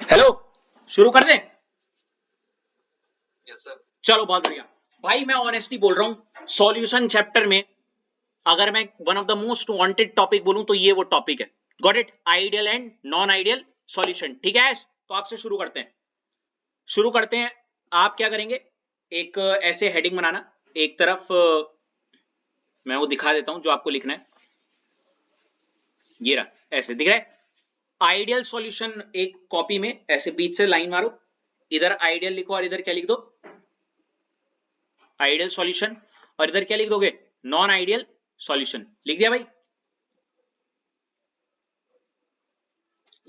Hello, शुरू कर दें? Yes sir. चलो बहुत बढ़िया भाई, मैं ऑनेस्टली बोल रहा हूँ, सॉल्यूशन चैप्टर में अगर मैं one of the most wanted topic बोलूं तो ये वो टॉपिक है। Got it? Ideal and non ideal solution. ठीक है, तो आपसे शुरू करते हैं। आप क्या करेंगे, एक ऐसे हेडिंग बनाना, एक तरफ मैं वो दिखा देता हूं जो आपको लिखना है। ये रहा, ऐसे दिख रहा है आइडियल सॉल्यूशन। एक कॉपी में ऐसे बीच से लाइन मारो, इधर आइडियल लिखो और इधर क्या लिख दो, आइडियल सॉल्यूशन, और इधर क्या लिख दोगे, नॉन आइडियल सॉल्यूशन। लिख दिया भाई?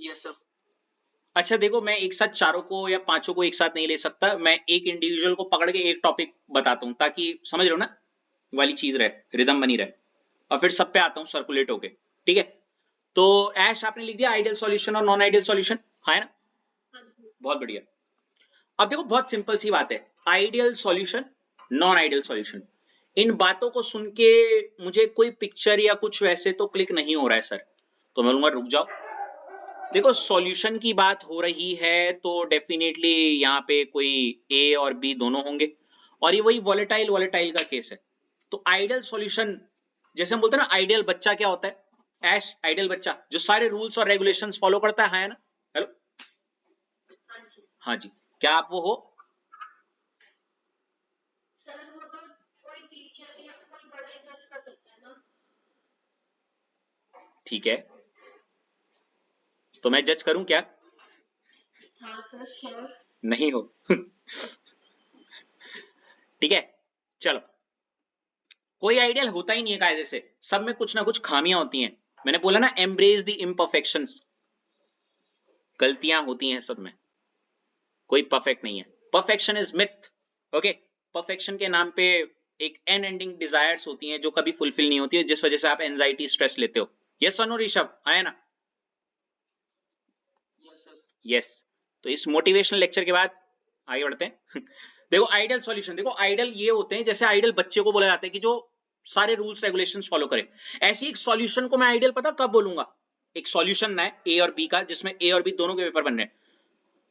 Yes sir. अच्छा देखो, मैं एक साथ चारों को या पांचों को एक साथ नहीं ले सकता, मैं एक इंडिविजुअल को पकड़ के एक टॉपिक बताता हूं, ताकि समझ रहे हो ना, वाली चीज रहे, रिदम बनी रहे, और फिर सब पे आता हूं सर्कुलेट होके। ठीक है, तो ऐश आपने लिख दिया आइडियल सॉल्यूशन और नॉन आइडियल सॉल्यूशन, है ना? बहुत बढ़िया। अब देखो, बहुत सिंपल सी बात है, ideal solution, non ideal solution. इन बातों को सुन के मुझे कोई पिक्चर या कुछ वैसे तो क्लिक नहीं हो रहा है सर, तो मैं बोलूंगा रुक जाओ। देखो, सॉल्यूशन की बात हो रही है तो डेफिनेटली यहाँ पे कोई ए और बी दोनों होंगे, और ये वही वॉलेटाइल वॉलेटाइल का केस है। तो आइडियल सॉल्यूशन, जैसे हम बोलते हैं ना, आइडियल बच्चा क्या होता है ऐश? आइडियल बच्चा जो सारे रूल्स और रेगुलेशंस फॉलो करता है ना? हेलो, हाँ जी, क्या आप वो हो? ठीक है, तो मैं जज करूं क्या? हाँ सर, श्योर। नहीं हो? ठीक है, चलो। कोई आइडियल होता ही नहीं है कायदे से, सब में कुछ ना कुछ खामियां होती हैं। मैंने बोला ना, एम्ब्रेस द इम्परफेक्शंस। गलतियां होती हैं सब में, कोई परफेक्ट नहीं है। Perfection is myth. Okay, perfection के नाम पे एक एन एंडिंग डिजायर्स होती हैं जो कभी फुलफिल नहीं होती है, जिस वजह से आप एंजाइटी स्ट्रेस लेते हो। यस और नो ऋषभ, आया ना? Yes sir. यस। तो इस मोटिवेशनल लेक्चर के बाद आगे बढ़ते हैं। देखो आइडियल सॉल्यूशन, देखो आइडियल ये होते हैं, जैसे आइडियल बच्चे को बोला जाता है कि जो सारे रूल्स रेगुलेशंस फॉलो करे। ऐसी एक सॉल्यूशन को मैं आइडियल पता कब बोलूंगा? एक सॉल्यूशन ना है ए और बी का, जिसमें ए और बी दोनों के पेपर बन रहे हैं।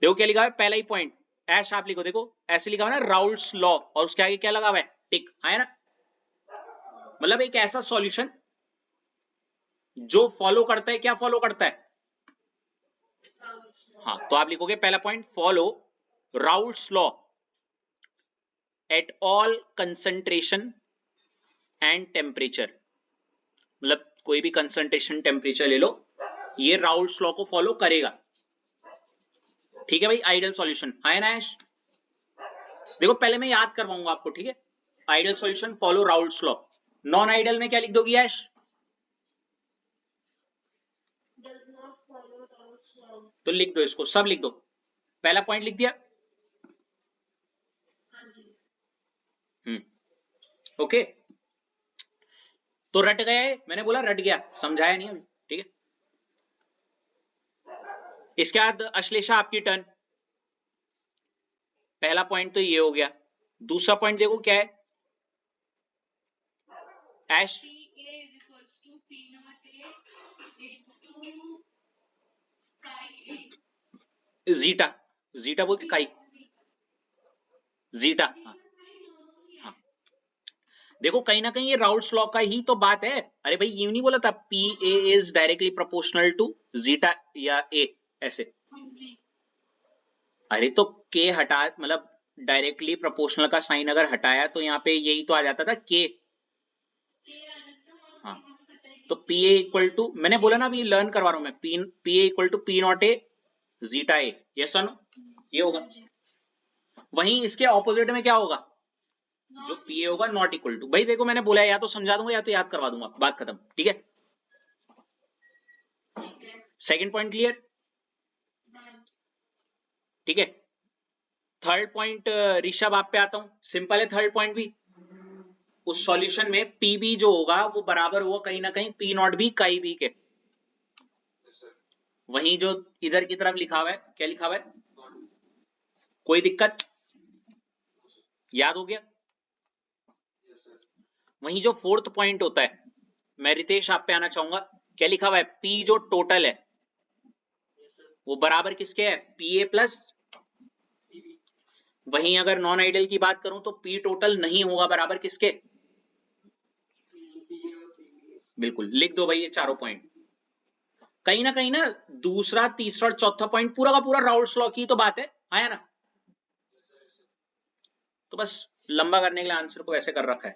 देखो क्या लिखा है, पहला ही पॉइंट, ऐश आप लिखो, देखो ऐसे लिखा हुआ है ना, राउल्ट्स लॉ, और उसके आगे क्या लगा हुआ है, टिक, है ना? मतलब एक ऐसा सॉल्यूशन जो फॉलो करता है, क्या फॉलो करता है? हाँ, तो आप लिखोगे पहला point, follow Raoult's law at all concentration and temperature. मतलब कोई भी कंसंट्रेशन टेम्परेचर ले लो, ये राउल्ट्स लॉ को फॉलो करेगा। ठीक है भाई, आइडियल सॉल्यूशन है ना ऐश? देखो पहले मैं याद करवाऊंगा आपको, ठीक है? Ideal solution follow Raoult's law. Non ideal में क्या लिख दोगी ऐश? Does not follow Raoult's law. तो लिख दो इसको, सब लिख दो। पहला पॉइंट लिख दिया? हाँ जी। ओके, तो रट गए, मैंने बोला रट गया, समझाया नहीं अभी, ठीक है? इसके बाद अश्लेषा आपकी टर्न। पहला पॉइंट तो ये हो गया, दूसरा पॉइंट देखो क्या है ऐश? PA is equals to P naught A into chi A. Zeta, zeta बोलते काई, जीटा, हाँ। देखो कहीं ना कहीं ये राउल्ट्स लॉ का ही तो बात है। अरे भाई यूं नहीं बोला था p a is directly proportional to zeta या ए, ऐसे? अरे तो के हटा, मतलब डायरेक्टली प्रोपोर्शनल का साइन अगर हटाया तो यहाँ पे यही तो आ जाता था के। हाँ, तो पी ए इक्वल टू, मैंने बोला ना अभी लर्न करवा रहा हूं मैं, p a equal to P not a zeta a. Yes और नो? ये होगा। वहीं इसके ऑपोजिट में क्या होगा, जो पी ए होगा नॉट इक्वल टू, भाई देखो मैंने बोला है, या तो समझा दूंगा या तो याद करवा दूंगा, बात खत्म। ठीक है, सेकंड पॉइंट क्लियर? ठीक है, थर्ड पॉइंट ऋषभ आप पे आता हूं, सिंपल है थर्ड पॉइंट भी। उस सॉल्यूशन में पी बी जो होगा वो बराबर होगा कहीं ना कहीं पी नॉट बी काई बी के। वहीं जो इधर की तरफ लिखा हुआ है, क्या लिखा हुआ है? कोई दिक्कत? याद हो गया? वहीं जो फोर्थ पॉइंट होता है, मैं रितेश आप पे आना चाहूंगा, क्या लिखा हुआ है? पी जो टोटल है वो बराबर किसके है, पी ए प्लस। वहीं अगर नॉन आइडियल की बात करूं तो पी टोटल नहीं होगा बराबर किसके, बिल्कुल लिख दो भाई ये चारों पॉइंट। कहीं ना दूसरा तीसरा और चौथा पॉइंट पूरा का पूरा राउल्ट्स लॉ की तो बात है, आया ना। तो बस लंबा करने के लिए आंसर को ऐसे कर रखा है।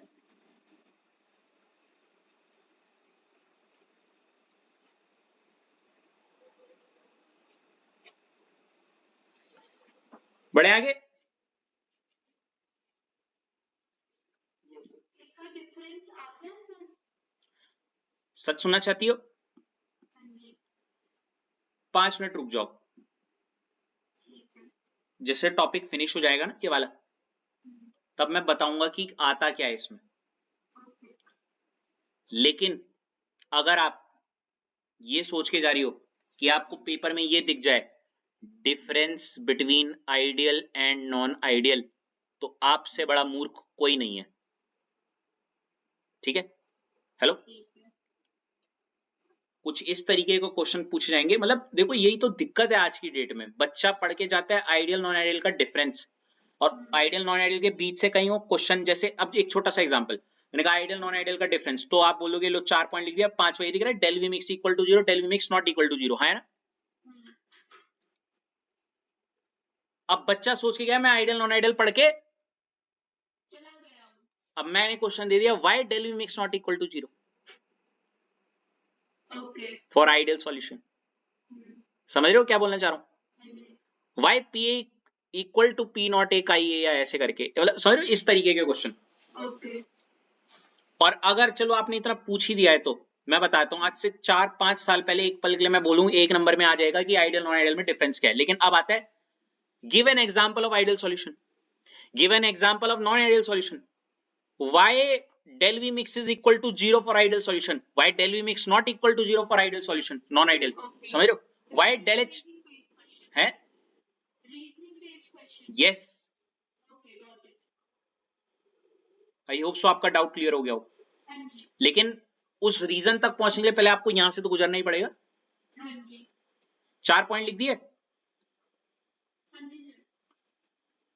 बढ़े आगे। इसका डिफरेंस आता है सर? सच सुनना चाहती हो? हाँ जी 5 मिनट रुक जाओ, ठीक है। जैसे टॉपिक फिनिश हो जाएगा ना ये वाला, तब मैं बताऊंगा कि आता क्या है इसमें। ओके लेकिन अगर आप ये सोच के जा रही हो कि आपको पेपर में ये दिख जाए difference between ideal and non ideal, तो आपसे बड़ा मूर्ख कोई नहीं है, ठीक है। हेलो, ठीक है। कुछ इस तरीके को क्वेश्चन पूछे जाएंगे। मतलब देखो यही तो दिक्कत है आज की डेट में, बच्चा पढ़ के जाता है आइडियल नॉन आइडियल का डिफरेंस, और आइडियल नॉन आइडियल के बीच से कहीं वो क्वेश्चन, जैसे अब एक छोटा सा एग्जांपल, मैंने कहा आइडियल नॉन आइडियल का डिफरेंस, तो आप बोलोगे लो 4 पॉइंट लिख दिया, 5वां ये दिख रहा है del we mix equal to 0, del we mix not equal to 0, है ना। अब बच्चा सोच के गया मैं आइडियल नॉन आइडियल पढ़ के चला गया हूँ। अब मैंने क्वेश्चन दे दिया why del we mix not equal to 0 okay for ideal solution. समझ रहे हो क्या बोलना चाह रहा हूँ, हाँ जी Y P equal to P not A का ये या ऐसे करके, मतलब समझ रहे हो इस तरीके के क्वेश्चन। ओके और अगर चलो आपने इतना पूछ ही दिया है तो मैं बताता हूँ, आज से 4-5 साल पहले एक पल के लिए मैं बोलूँ एक नंबर में आ जाएगा कि आइडियल नॉन आइडियल में डिफरेंस क्या है। लेकिन अब आता है give an example of ideal solution, give an example of non ideal solution, why del v mix is equal to 0 for ideal solution, why del v mix not equal to 0 for ideal solution, non ideal, समझ रहे हो, why del h है, yes, I hope so आपका doubt clear हो गया हो। लेकिन उस रीजन तक पहुंचने के लिए पहले आपको यहां से तो गुजरना ही पड़ेगा। 4 पॉइंट लिख दिए।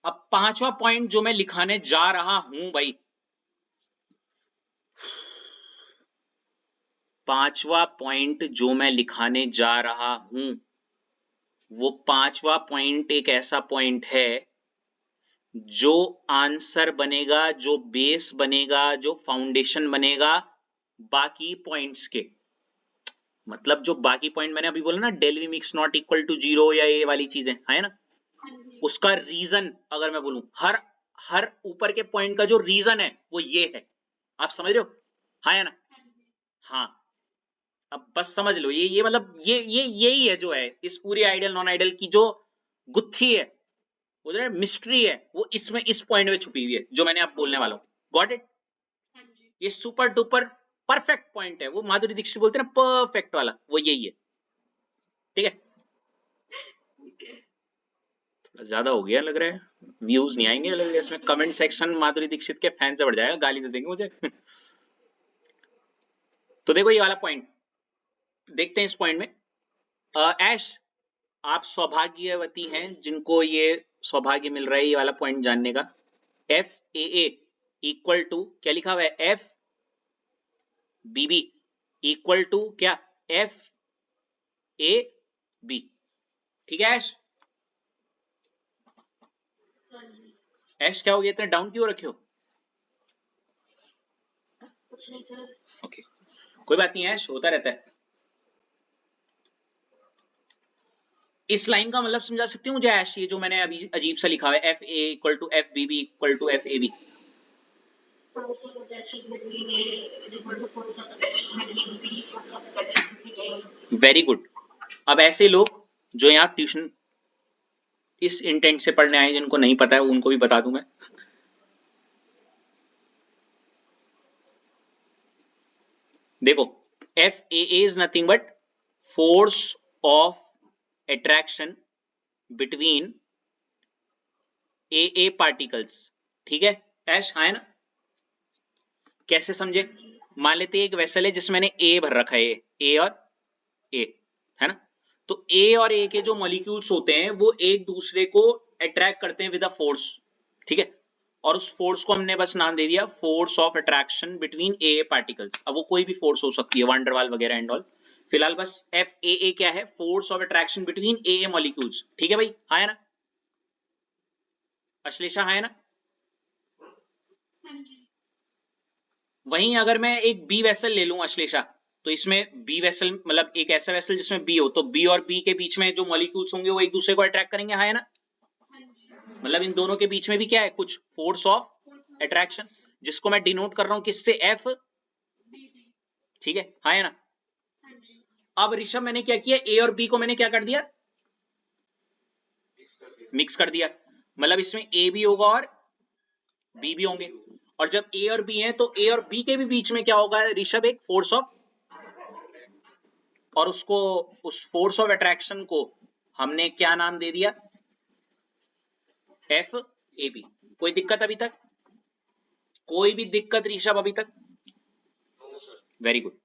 अब 5वां पॉइंट जो मैं लिखाने जा रहा हूं भाई, 5वां पॉइंट जो मैं लिखाने जा रहा हूं, वो 5वां पॉइंट एक ऐसा पॉइंट है जो आंसर बनेगा, जो बेस बनेगा, जो फाउंडेशन बनेगा बाकी पॉइंट्स के। मतलब जो बाकी पॉइंट मैंने अभी बोला ना del we mix not equal to 0 या ये वाली चीजें है ना, उसका रीजन अगर मैं बोलूं, हर ऊपर के पॉइंट का जो रीजन है वो ये है। आप समझ रहे हो, हाँ या ना। हाँ, अब बस समझ लो ये मतलब ये यही है जो है इस पूरी आइडियल नॉन आइडियल की जो गुत्थी है, वो जो मिस्ट्री है, वो इसमें इस पॉइंट में छुपी हुई है जो मैंने आप बोलने वाला हूं। Got it. ये सुपर डुपर परफेक्ट पॉइंट है, वो माधुरी दीक्षित बोलते हैं ना परफेक्ट वाला, वो यही है, ठीक है। ज्यादा हो गया लग रहा है, व्यूज नहीं आएंगे लग रहा है इसमें, कमेंट सेक्शन माधुरी दीक्षित के फैन से बढ़ जाएगा, गाली दे देंगे मुझे। तो देखो ये वाला पॉइंट देखते हैं, इस पॉइंट में ऐश आप सौभाग्यवती हैं जिनको ये सौभाग्य मिल रहा है ये वाला पॉइंट जानने का। एफ ए इक्वल टू क्या लिखा हुआ है, f b b equal to क्या, एफ ए बी, ठीक है ऐश। ऐश क्या हो गया, इतना डाउन क्यों रखे हो? ओके कोई बात नहीं ऐश, होता रहता है। इस लाइन का मतलब समझा सकती हूँ मुझे ऐश, ये जो मैंने अभी अजीब सा लिखा है f a equal to f b b equal to f a b. Very good. अब ऐसे लोग जो यहाँ ट्यूशन इस इंटेंट से पढ़ने आए जिनको नहीं पता है उनको भी बता दूंगा। देखो F a is nothing but force of attraction between A particles, ठीक है ऐश, हाँ है ना। कैसे समझे, मान लेते एक वेसल है जिसमें मैंने ए भर रखा है, ए और ए है ना, तो ए और ए के जो मॉलिक्यूल्स होते हैं वो एक दूसरे को अट्रैक्ट करते हैं विद अ फोर्स, ठीक है, और उस फोर्स को हमने बस नाम दे दिया force of attraction between A particles. अब वो कोई भी फोर्स हो सकती है, वांडरवाल वगैरह एंड ऑल। फिलहाल बस एफ ए क्या है, force of attraction between A molecules, ठीक है भाई, हाँ है ना अश्लेषा, हाँ है ना। हाँ जी। वहीं अगर मैं एक बी वेसल ले लूं अश्लेषा, तो इसमें बी वेसल मतलब एक ऐसा वेसल जिसमें बी हो, तो बी और बी के बीच में जो मॉलिक्यूल्स होंगे वो एक दूसरे को अट्रैक्ट करेंगे, हाँ है ना। हाँ जी। मतलब इन दोनों के बीच में भी क्या है, कुछ फोर्स ऑफ अट्रैक्शन, जिसको मैं डिनोट कर रहा हूं किससे, एफ, बीबी। ठीक है, हाँ है ना। हाँ जी। अब ऋषभ मैंने क्या किया, ए और बी को मैंने क्या कर दिया, मिक्स कर दिया। मतलब इसमें ए भी होगा और बी भी होंगे, और जब ए और बी हैं तो ए और बी के भी बीच में क्या होगा ऋषभ, एक फोर्स ऑफ, और उसको उस फोर्स ऑफ अट्रैक्शन को हमने क्या नाम दे दिया, एफ ए बी। कोई दिक्कत अभी तक, कोई भी दिक्कत ऋषभ अभी तक, वेरी गुड।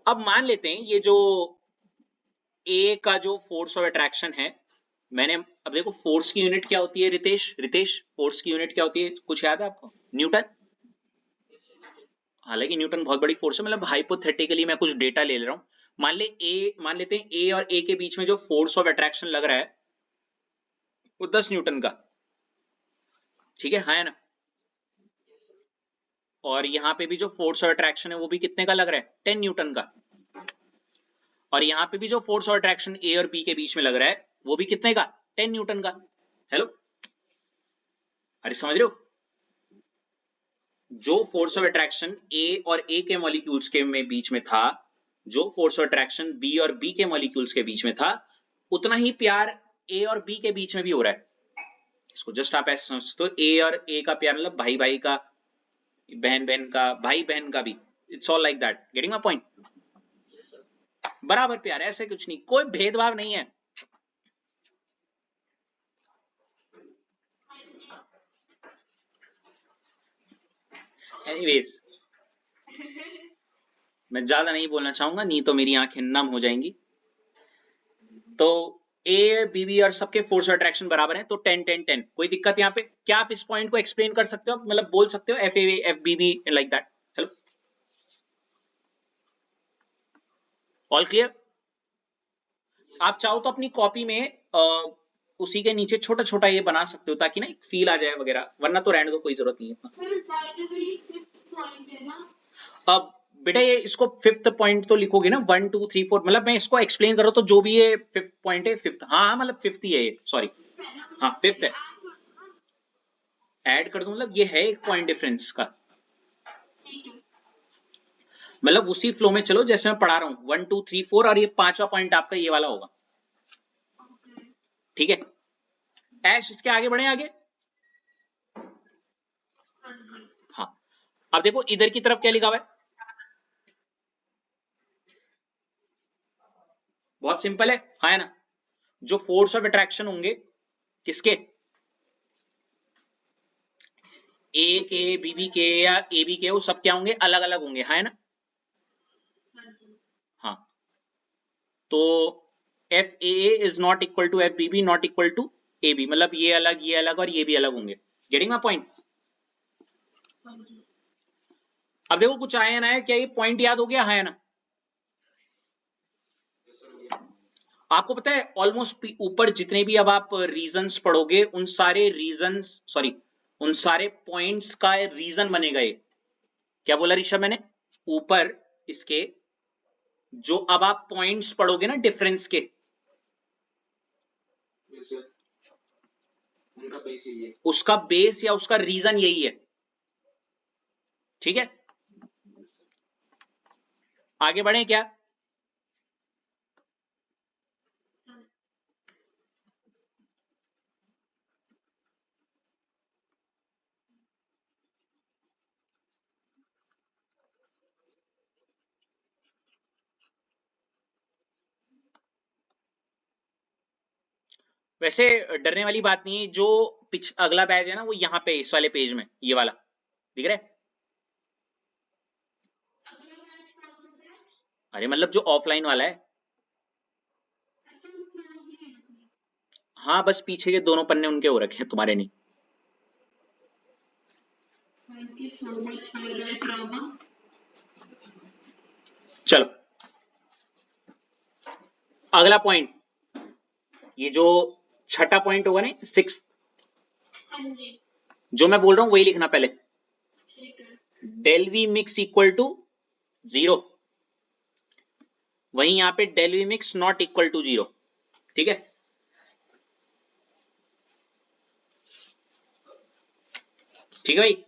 अब मान लेते हैं ये जो ए का जो फोर्स ऑफ अट्रैक्शन है, मैंने, अब देखो फोर्स की यूनिट क्या होती है रितेश, रितेश फोर्स की यूनिट क्या होती है, कुछ याद है आपको, न्यूटन। हालांकि न्यूटन बहुत बड़ी फोर्स है, मतलब हाइपोथेटिकली मैं कुछ डेटा ले रहा हूं। मान लेते हैं ए और ए के बीच में जो फोर्स ऑफ अट्रैक्शन लग रहा है वो 10 न्यूटन का, ठीक है, हाँ है ना। और यहाँ पे भी जो फोर्स ऑफ अट्रैक्शन है वो भी कितने का लग रहा है, 10 न्यूटन का। और यहाँ पे भी जो फोर्स ऑफ अट्रैक्शन ए और बी के बीच में लग रहा है वो भी कितने का, 10 न्यूटन का। हेलो, अरे समझ रहे हो, जो फोर्स ऑफ अट्रैक्शन ए और ए के मॉलिक्यूल्स के में बीच में था, जो फोर्स ऑफ अट्रैक्शन बी और बी के मॉलिक्यूल्स के बीच में था, उतना ही प्यार ए और बी के बीच में भी हो रहा है। इसको जस्ट आप ऐसे समझ सकते हो, ए और ए का प्यार मतलब भाई भाई का, बहन बहन का, भाई बहन का भी, it's all like that, getting my point. बराबर प्यार, ऐसे कुछ नहीं, कोई भेदभाव नहीं है। एनीवेज, मैं ज्यादा नहीं बोलना चाहूंगा, नहीं तो मेरी आंखें नम हो जाएंगी। तो ए बी बी और सबके फोर्स ऑफ अट्रैक्शन बराबर है, तो 10 10 10, कोई दिक्कत यहाँ पे, क्या आप इस पॉइंट को एक्सप्लेन कर सकते हो, मतलब बोल सकते हो f a f b b like that. Hello, all clear. आप चाहो तो अपनी कॉपी में उसी के नीचे छोटा छोटा ये बना सकते हो ताकि ना एक फील आ जाए वगैरह, वरना तो रहने दो, कोई जरूरत नहीं है। फिर फाइनली फिफ्थ पॉइंट है ना। अब बेटा ये इसको फिफ्थ पॉइंट तो लिखोगे ना, 1 2 3 4, मतलब मैं इसको एक्सप्लेन करूँ तो जो भी ये फिफ्थ पॉइंट है, फिफ्थ, हाँ मतलब फिफ्थ ही है ये, सॉरी, हाँ फिफ्थ है, ऐड कर दो, मतलब ये है एक पॉइंट डिफरेंस का, मतलब उसी फ्लो में चलो जैसे मैं पढ़ा रहा हूँ, 1 2 3 4, और ये पांचवा पॉइंट आपका ये वाला होगा, ठीक है। ऐश इसके आगे बढ़े, आगे, हाँ। अब देखो इधर की तरफ क्या लिखा हुआ है, बहुत सिंपल है, हाँ है ना। जो फोर्स ऑफ अट्रैक्शन होंगे किसके, ए के बीबी के या ए बी के, वो सब क्या होंगे, अलग अलग होंगे, हाँ है ना। हाँ, तो f a is not equal to f b b not equal to a b, मतलब ये अलग और ये भी अलग होंगे, गेटिंग माय पॉइंट। अब देखो कुछ आया ना है, क्या ये पॉइंट याद हो गया, हाँ है ना। आपको पता है ऑलमोस्ट ऊपर जितने भी अब आप रीजंस पढ़ोगे, उन सारे रीजंस, सॉरी, उन सारे पॉइंट्स का रीजन बनेगा ये, क्या बोला ऋषभ मैंने, ऊपर इसके जो अब आप पॉइंट्स पढ़ोगे ना डिफरेंस के, उसका बेस या उसका रीजन यही है, ठीक है। आगे बढ़े क्या, वैसे डरने वाली बात नहीं है, जो पिछ अगला बैच है ना वो यहाँ पे इस वाले पेज में, ये वाला दिख रहा है, अरे मतलब जो ऑफलाइन वाला है, हाँ बस पीछे के दोनों पन्ने उनके हो रखे हैं, तुम्हारे नहीं। Thank you so much for that, Rama. चलो अगला पॉइंट, ये जो छठा पॉइंट होगा ना, 6, हाँ जी, जो मैं बोल रहा हूं वही लिखना पहले। ठीक है। Del we mix equal to 0, वहीं यहां पे del we mix not equal to 0, ठीक है। ठीक है भाई,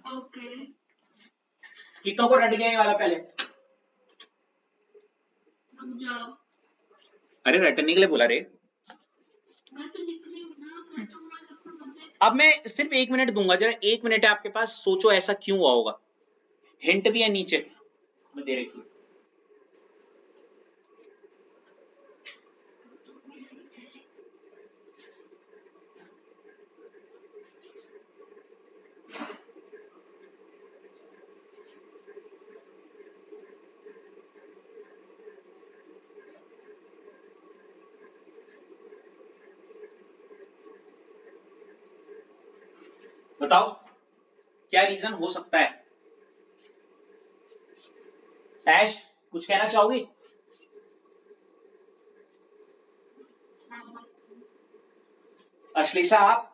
ओके, कितनों को रट गया ये वाला पहले? रुक जाओ। अरे रटने के लिए बोला रे। मैं तो लिख रही हूँ ना, मैं तो उसको कंप्लीट। अब मैं सिर्फ 1 मिनट दूंगा, जरा 1 मिनट है आपके पास, सोचो ऐसा क्यों हुआ होगा। हिंट भी है नीचे मैं दे रखी। बताओ क्या रीजन हो सकता है? ऐश कुछ कहना चाहोगी? अश्लेषा आप?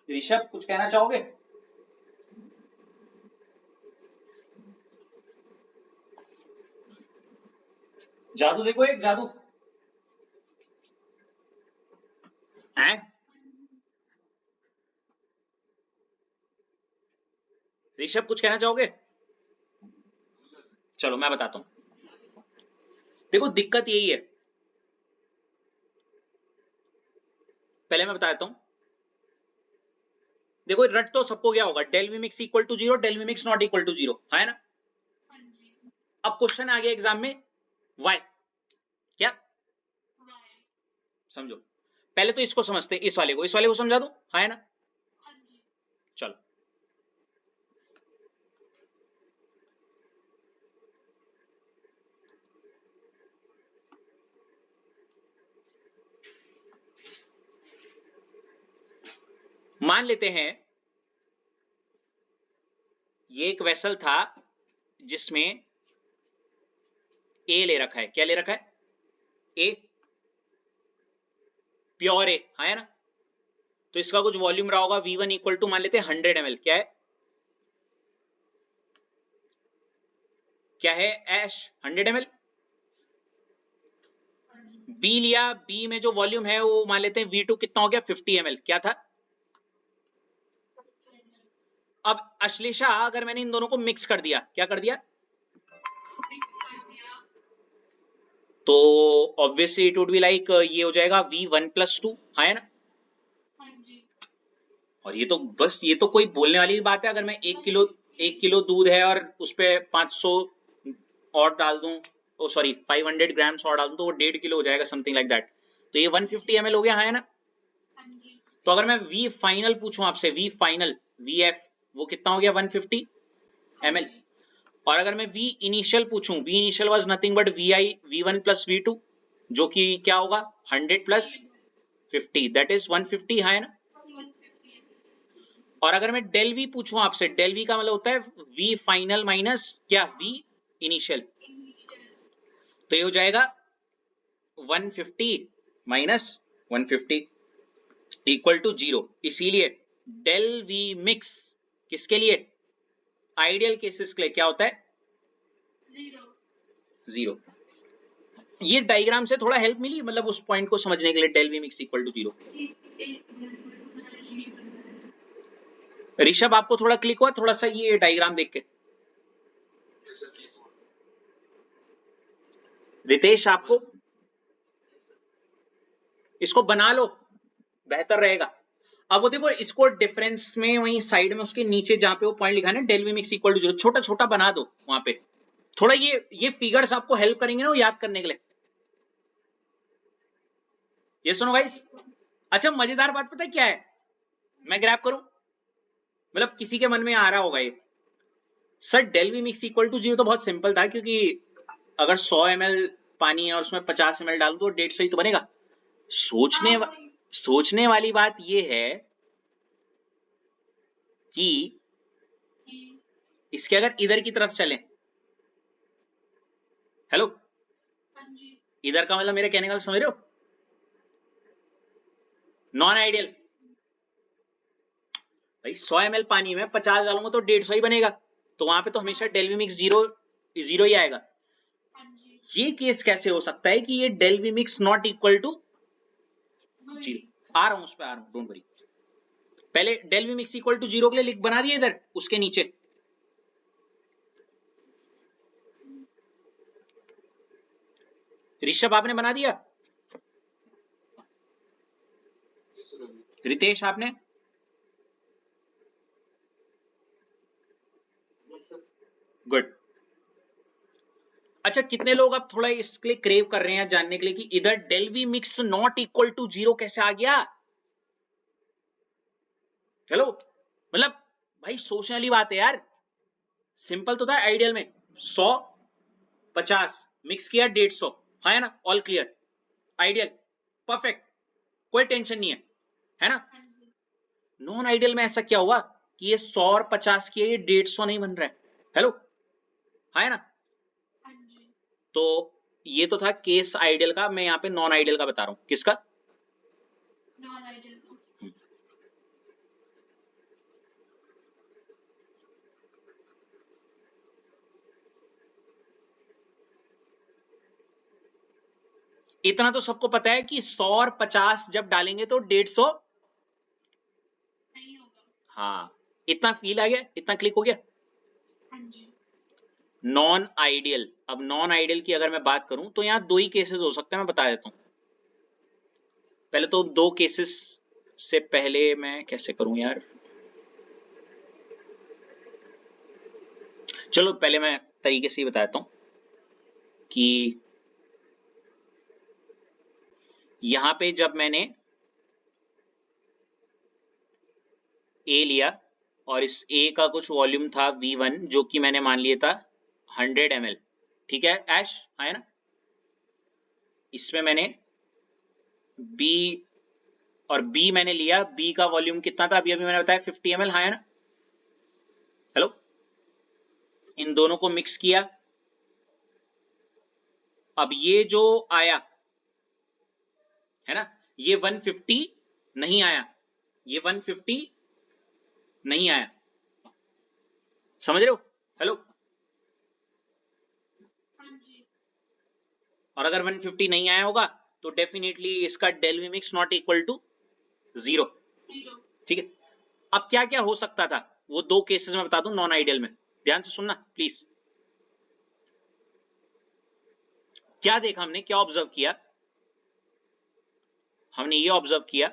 ऋषभ कुछ कहना चाहोगे? जादू देखो, एक जादू है। ऋषभ कुछ कहना चाहोगे? चलो मैं बताता हूं। देखो दिक्कत यही है, पहले मैं बताता हूं। देखो रट तो सबको क्या होगा, del we mix equal to 0, del we mix not equal to 0, है ना। हाँ जी, अब क्वेश्चन आ गया एग्जाम में, वाई, क्या वाई, समझो। पहले तो इसको समझते हैं, इस वाले को समझा दो, है ना। हाँ जी, चलो मान लेते हैं ये एक वेसल था जिसमें ए ले रखा है, क्या ले रखा है? ए, प्योर ए, है ना। तो इसका कुछ वॉल्यूम रहा होगा V1 इक्वल टू मान लेते हैं 100 ml, क्या है? क्या है ऐश? 100 ml। बी लिया, बी में जो वॉल्यूम है वो मान लेते हैं V2 कितना हो गया, 50 ml, क्या था? अब अश्लेषा अगर मैंने इन दोनों को मिक्स कर दिया, क्या कर दिया? मिक्स कर दिया। तो obviously it would be like ये हो जाएगा V1+2, है ना। हाँ जी, और ये तो बस, ये तो कोई बोलने वाली बात है। अगर मैं 1 किलो दूध है और उस पे 500 और डाल दूं, ओ सॉरी 500 ग्राम्स और डाल दूं, तो वो 1.5 किलो हो जाएगा, समथिंग लाइक दैट। तो ये 150 ml हो गया, है ना। हाँ जी, तो अगर मैं V फाइनल पूछूं आपसे, V फाइनल, VF, वो कितना हो गया? 150 हाँ ml। जी, और अगर मैं V इनिशियल पूछूं, V initial was nothing but VI, V1 plus V2, जो कि क्या होगा, 100 प्लस 50, दैट इज 150, है ना। 150 और अगर मैं डेल वी पूछूं आपसे, डेल वी का मतलब होता है V फाइनल माइनस क्या, V इनिशियल। इनिशियल। तो ये हो जाएगा 150 माइनस 150 इक्वल टू 0। इसीलिए डेल वी मिक्स किसके लिए, आइडियल केसेस के लिए क्या होता है? 0। ये डायग्राम से थोड़ा हेल्प मिली, मतलब उस पॉइंट को समझने के लिए, del we mix equal to 0। Rishabh आपको थोड़ा क्लिक हुआ थोड़ा सा ये डायग्राम देख के? रितेश आपको? इसको बना लो, बेहतर रहेगा। अब वो देखो, इसको डिफरेंस में वहीं साइड में उसके नीचे जहां पे वो पॉइंट लिखा है ना, del we mix equal to 0, छोटा छोटा बना दो वहां पे। थोड़ा ये फिगर्स आपको हेल्प करेंगे ना वो याद करने के लिए। ये सुनो गाइस, अच्छा मजेदार बात पता है क्या है, मैं ग्रैब करूं, मतलब किसी के मन में आ रहा होगा ये। Sir del we mix equal to 0 तो बहुत सिंपल था, क्योंकि अगर 100 ml पानी है और उसमें 50 ml डालूं तो 150 ही तो बनेगा। सोचने वाली बात ये है कि इसके अगर इधर की तरफ चलें, हेलो, इधर का मतलब मेरे कहने का समझ रहे हो, नॉन आइडियल। भाई 100 ml पानी में 50 डालूंगा तो 150 ही बनेगा, तो वहां पे तो हमेशा डेल वी मिक्स जीरो ही आएगा। ये केस कैसे हो सकता है कि ये del we mix not equal to 0? आ रहा हूं, उस पर आ रहा हूं, डोंट वरी। पहले del we mix equal to 0 के लिए लिख बना दिया इधर उसके नीचे। ऋषभ आपने बना दिया? रितेश आपने? गुड। अच्छा, कितने लोग अब थोड़ा इसके लिए क्रेव कर रहे हैं जानने के लिए कि इधर del we mix not equal to 0 कैसे आ गया? हेलो, मतलब भाई सोचने वाली बात है यार, सिंपल तो था आइडियल में 100 50 मिक्स किया 150, है ना, ऑल क्लियर, आइडियल परफेक्ट, कोई टेंशन नहीं है ना। नॉन आइडियल में ऐसा क्या हुआ कि ये 100 और 50 किया, ये 150 नहीं बन रहा है? हेलो, है ना। तो ये तो था केस आइडियल का, मैं यहाँ पे नॉन आइडियल का बता रहा हूं। किसका? नॉन आइडियल का। इतना तो सबको पता है कि 100 और 50 जब डालेंगे तो 150 नहीं होगा। हाँ, इतना फील आ गया, इतना क्लिक हो गया। नॉन आइडियल, अब नॉन आइडियल की अगर मैं बात करूं तो यहां दो ही केसेस हो सकते हैं, मैं बता देता हूं। पहले तो दो केसेस से पहले मैं कैसे करूं यार, चलो पहले मैं तरीके से ही बता देता हूं कि यहां पे जब मैंने ए लिया और इस ए का कुछ वॉल्यूम था V1 जो कि मैंने मान लिया था 100 ml, ठीक है ऐश, आया ना। इसमें मैंने B और B मैंने लिया, B का वॉल्यूम कितना था, अभी अभी मैंने बताया 50 ml, है ना। हेलो, इन दोनों को मिक्स किया। अब ये जो आया है ना, ये 150 नहीं आया, ये 150 नहीं आया, समझ रहे हो? हेलो, और अगर 150 नहीं आया होगा तो डेफिनेटली इसका del we mix not equal to 0, ठीक है। अब क्या क्या हो सकता था, वो दो केसेस में बता दूं नॉन आइडियल में, ध्यान से सुनना प्लीज। क्या देखा हमने, क्या ऑब्जर्व किया? हमने ये ऑब्जर्व किया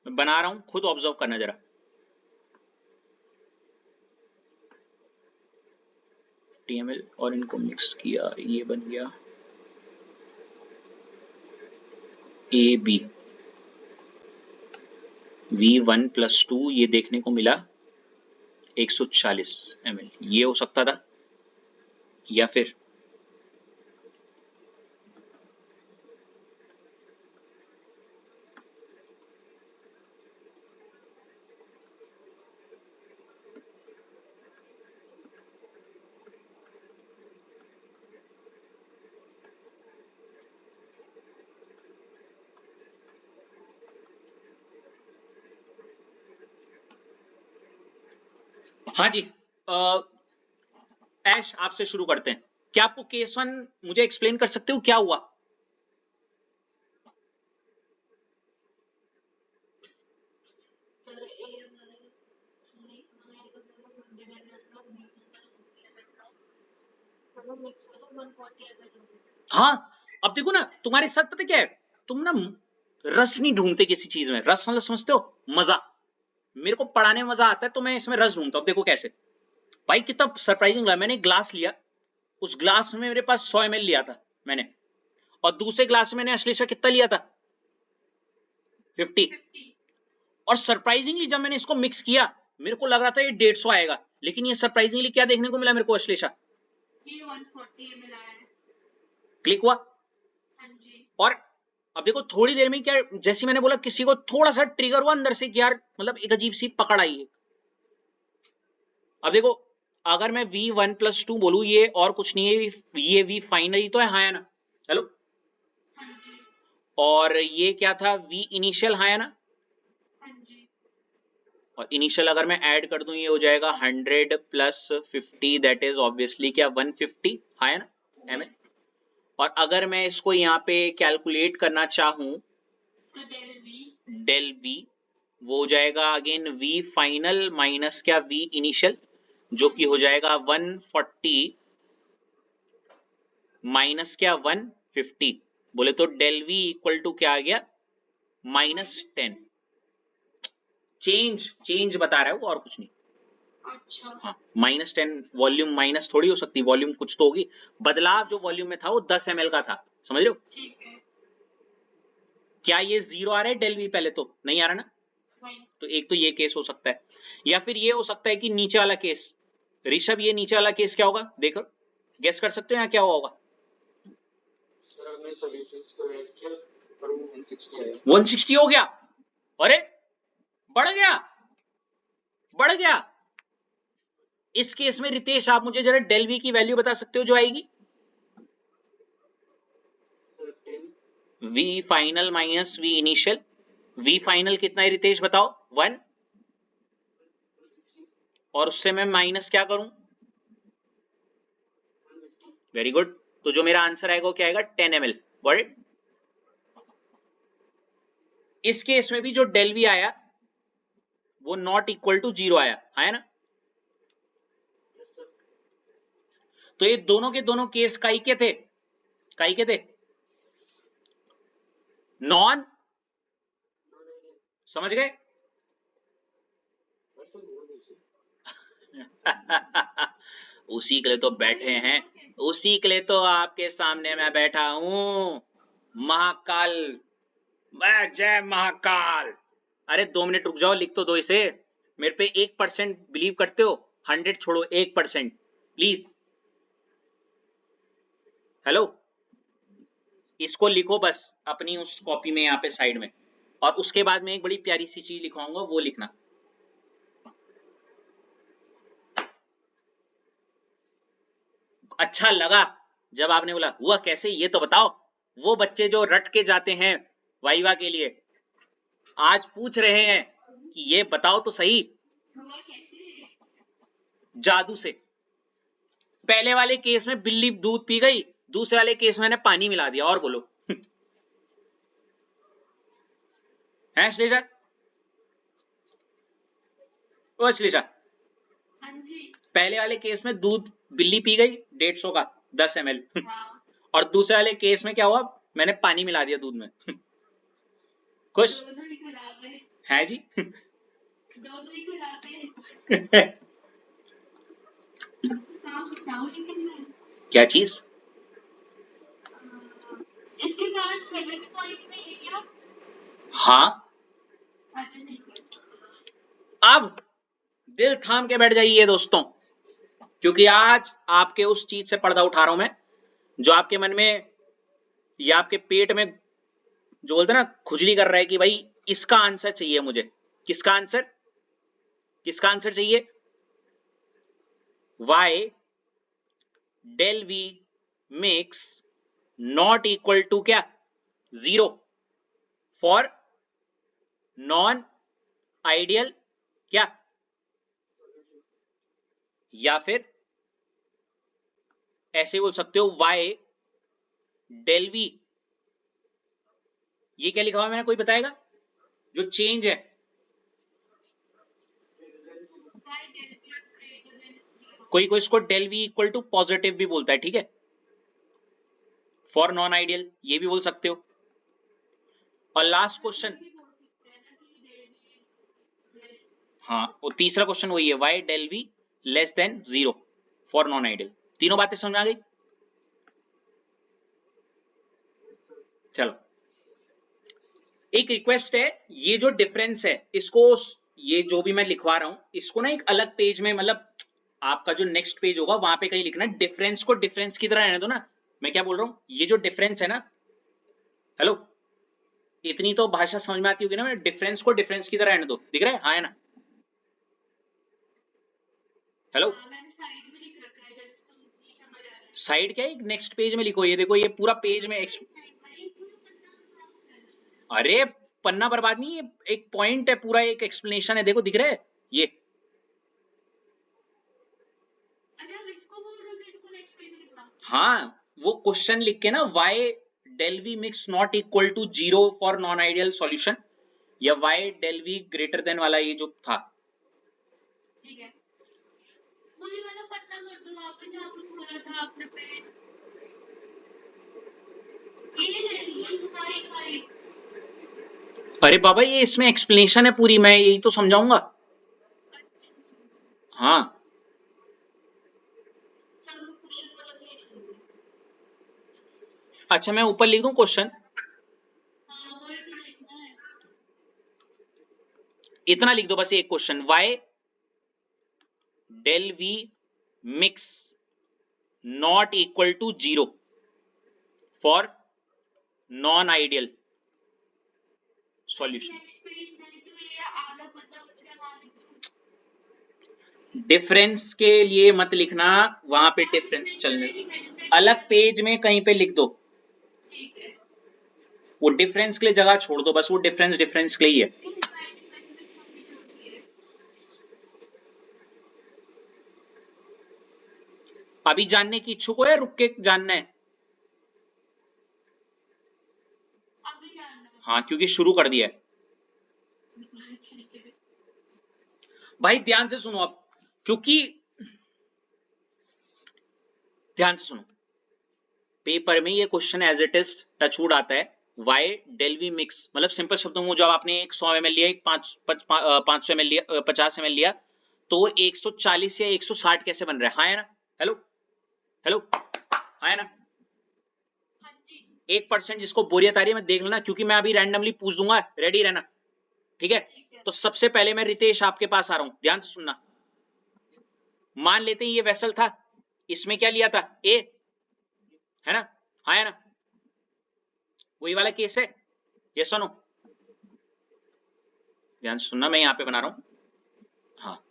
मैं बना रहा हूं, खुद ऑब्जर्व करना जरा। TML और इनको मिक्स किया, ये बन गया AB V1 + 2, ये देखने को मिला 140 ml, ये हो सकता था। या फिर हाँ जी, ऐश आपसे शुरू करते हैं। क्या आपको केस 1 मुझे एक्सप्लेन कर सकते हो क्या हुआ? हाँ, अब देखो ना, तुम्हारे साथ पता क्या है, तुम ना रस नहीं ढूंढते किसी चीज में, रस मतलब समझते हो, मजा। मेरे को पढ़ाने में मजा आता है तो मैं इसमें रस ढूंढता हूँ। देखो कैसे, भाई कितना सरप्राइजिंग लगा, मैंने ग्लास लिया, उस ग्लास में मेरे पास 100 ml लिया था मैंने, और दूसरे क्लास में मैंने अश्लेषा कितना लिया था 50। 50 और सरप्राइजिंगली जब मैंने इसको मिक्स किया मेरे को लग रहा था ये 150 आएगा, लेकिन ये सरप्राइजिंगली क्या देखने को मिला मेरे को अश्लेषा, ये 140 ml आया है। क्लिक हुआ। हाँ जी और अब देखो थोड़ी देर में क्या, जैसे मैंने बोला किसी को थोड़ा सा ट्रिगर हुआ अंदर से कि यार मतलब एक अजीब सी पकड़ आई है। अब देखो अगर मैं V1+2 बोलूं ये और कुछ नहीं है, ये V फाइनल ही तो है, हाँ है ना, हेलो। हाँ जी और ये क्या था V इनिशियल, हाँ है ना। हाँ जी और इनिशियल अगर मैं ऐड कर दूं ये हो जाएगा 100 + 50 दैट इज ऑब्वियसली क्या 150, हाँ है ना ml। और अगर मैं इसको यहाँ पे कैलकुलेट करना चाहूं इसका डेल V वो हो जाएगा अगेन V फाइनल माइनस क्या V इनिशियल, जो कि हो जाएगा 140 माइनस क्या 150, बोले तो डेल V इक्वल टू क्या आ गया -10। चेंज बता रहा है वो और कुछ नहीं। अच्छा हाँ -10 वॉल्यूम माइनस थोड़ी हो सकती, वॉल्यूम कुछ तो होगी, बदलाव जो वॉल्यूम में था वो 10 ml का था, समझ रहे हो। ठीक है क्या ये 0 आ रहा है डेल V, पहले तो नहीं आ रहा ना, नहीं तो एक तो ये केस हो सकता है, या फिर ये हो सकता है कि नीचे वाला केस। ऋषभ ये नीचे वाला केस क्या होगा देखो, गेस कर सकते हो यहाँ क्या होगा। सर हमने सॉल्यूशंस को ऐड किया और वो 160 आया। 160 हो गया, अरे बढ़ गया बढ़ गया। इस केस में रितेश आप मुझे जरा डेल V की वैल्यू बता सकते हो जो आएगी, sir 10 V final minus V initial. V final कितना है रितेश बताओ 1, और उससे मैं माइनस क्या करूं, वेरी गुड। तो जो मेरा आंसर आएगा वो क्या आएगा 10 ml, गॉट इट। इस केस में भी जो डेल V आया वो नॉट इक्वल टू 0 आया, है ना। यस सर तो ये दोनों के दोनों केस काई के थे, काई के थे, नॉन, समझ गए। सर वो नहीं सर उसी के लिए तो बैठे हैं, उसी के लिए तो आपके सामने मैं बैठा हूं, महाकाल, मैं जय महाकाल। अरे 2 मिनट रुक जाओ, लिख तो दो इसे, मेरे पे 1% बिलीव करते हो, 100 छोड़ो 1% प्लीज, हेलो। इसको लिखो बस अपनी उस कॉपी में यहाँ पे साइड में, और उसके बाद में एक बड़ी प्यारी सी चीज लिखवाऊंगा वो लिखना। अच्छा लगा जब आपने बोला हुआ कैसे ये तो बताओ, वो बच्चे जो रट के जाते हैं वाइवा के लिए आज पूछ रहे हैं कि ये बताओ तो सही, हुआ कैसे जादू से। पहले वाले केस में बिल्ली दूध पी गई, दूसरे वाले केस में मैंने पानी मिला दिया, और बोलो है श्लेषा, ओ श्लेषा, हाँ जी पहले वाले केस में दूध बिल्ली पी गई 150 का 10 ml, हाँ और दूसरे वाले केस में क्या हुआ मैंने पानी मिला दिया दूध में खुश दोनों ही खराब है है जी दोनों ही खराब है इसका काम साउंड नहीं करना है क्या चीज, इसके बाद 7th पॉइंट में है क्या हाँ। अच्छा ठीक है अब दिल थाम के बैठ जाइए दोस्तों, क्योंकि आज आपके उस चीज से पर्दा उठा रहा हूं मैं जो आपके मन में या आपके पेट में जो बोलते ना खुजली कर रहा है कि भाई इसका आंसर चाहिए मुझे। किसका आंसर, किसका आंसर चाहिए, why del V mix not equal to क्या 0 फॉर नॉन आइडियल क्या, या फिर ऐसे बोल सकते हो वाई डेल V, ये क्या लिखा हुआ मैंने कोई बताएगा जो चेंज है, कोई कोई इसको del V equal to positive भी बोलता है, ठीक है, फॉर नॉन आइडियल ये भी बोल सकते हो। और लास्ट क्वेश्चन, हाँ वो तीसरा क्वेश्चन वही है why del V less than 0 for non ideal. तीनों बातें समझ आ गई, चलो, एक रिक्वेस्ट है, ये जो डिफरेंस है इसको, ये जो भी मैं लिखवा रहा हूं इसको ना एक अलग पेज में, मतलब आपका जो नेक्स्ट पेज होगा वहां पे कहीं लिखना, डिफरेंस को डिफरेंस की तरह रहने दो ना। मैं क्या बोल रहा हूं, ये जो डिफरेंस है ना, हेलो, इतनी तो भाषा समझ में आती होगी ना, मैं डिफरेंस को डिफरेंस की तरह रहने दो, दिख रहा है, हाँ है ना, हेलो। हाँ, मैंने साइड में लिख रखा है, जस्ट तुम नहीं समझ आ रहा है। साइड क्या है, नेक्स्ट पेज में लिखो, ये देखो ये पूरा पेज में भाई पूरा पन्ना खराब है। अरे पन्ना बर्बाद नहीं, ये एक पॉइंट है, पूरा एक एक्सप्लेनेशन है, देखो दिख रहा है ये। अच्छा, अब इसको बोल रहे हो कि इसको नेक्स्ट पेज में लिखना? हाँ, वो क्वेश्चन लिख के ना, why del we mix not equal to 0 for non ideal solution, या why del V greater than वाला ये जो था। ठीक है, वही वाला पन्ना कर दो वहाँ पे जहाँ पे खोला था आपने पेज। ये नहीं, वाइट वाइट। अरे बाबा, ये इसमें एक्सप्लेनेशन है पूरी, मैं यही तो समझाऊंगा। अच्छा, हाँ, चलो क्वेश्चन वाला पेज खोलो। अच्छा मैं ऊपर लिख दूं क्वेश्चन, हाँ, वही तो देखना है। इतना लिख दो बस, एक question, why del we mix not equal to 0 for non ideal solution. Next page नहीं तो ये आधा पन्ना बच गया, वहाँ लिख दो। डिफरेंस के लिए मत लिखना, वहां पे डिफरेंस चलने दो, ठीक है, डिफरेंस अलग पेज में कहीं पे लिख दो, ठीक है। वो डिफरेंस के लिए जगह छोड़ दो, बस वो डिफरेंस डिफरेंस के लिए ही है। डिफरेंस में छोटी छोटी है। अभी जानने की इच्छुक हो या रुक के जानना है? अभी जानना हाँ, क्योंकि शुरू कर दिया है। है। ठीक है। भाई ध्यान से सुनो अब, क्योंकि ध्यान से सुनो, पेपर में ये question as it is touchwood आता है, वाई डेल वी मिक्स, मतलब सिंपल शब्दों में जब आपने एक 100 ml लिया, एक 500 ml लिया, 50 ml लिया, तो 140 या 160 कैसे बन रहा है? हाँ है ना, हेलो हेलो, हाँ है ना। हाँ जी। 1% जिसको बोरियत आ रही है मैं देख लेना, क्योंकि मैं अभी रैंडमली पूछ दूंगा, रेडी रहना, ठीक है। ठीक है। तो सबसे पहले मैं रितेश आपके पास आ रहा हूं, ध्यान से सुनना। मान लेते हैं ये वेसल था, इसमें क्या लिया था, ए, है ना, हाँ है ना, वही वाला केस है, ये सुनो, ध्यान से सुनना, मैं यहां पे बना रहा हूं, हाँ।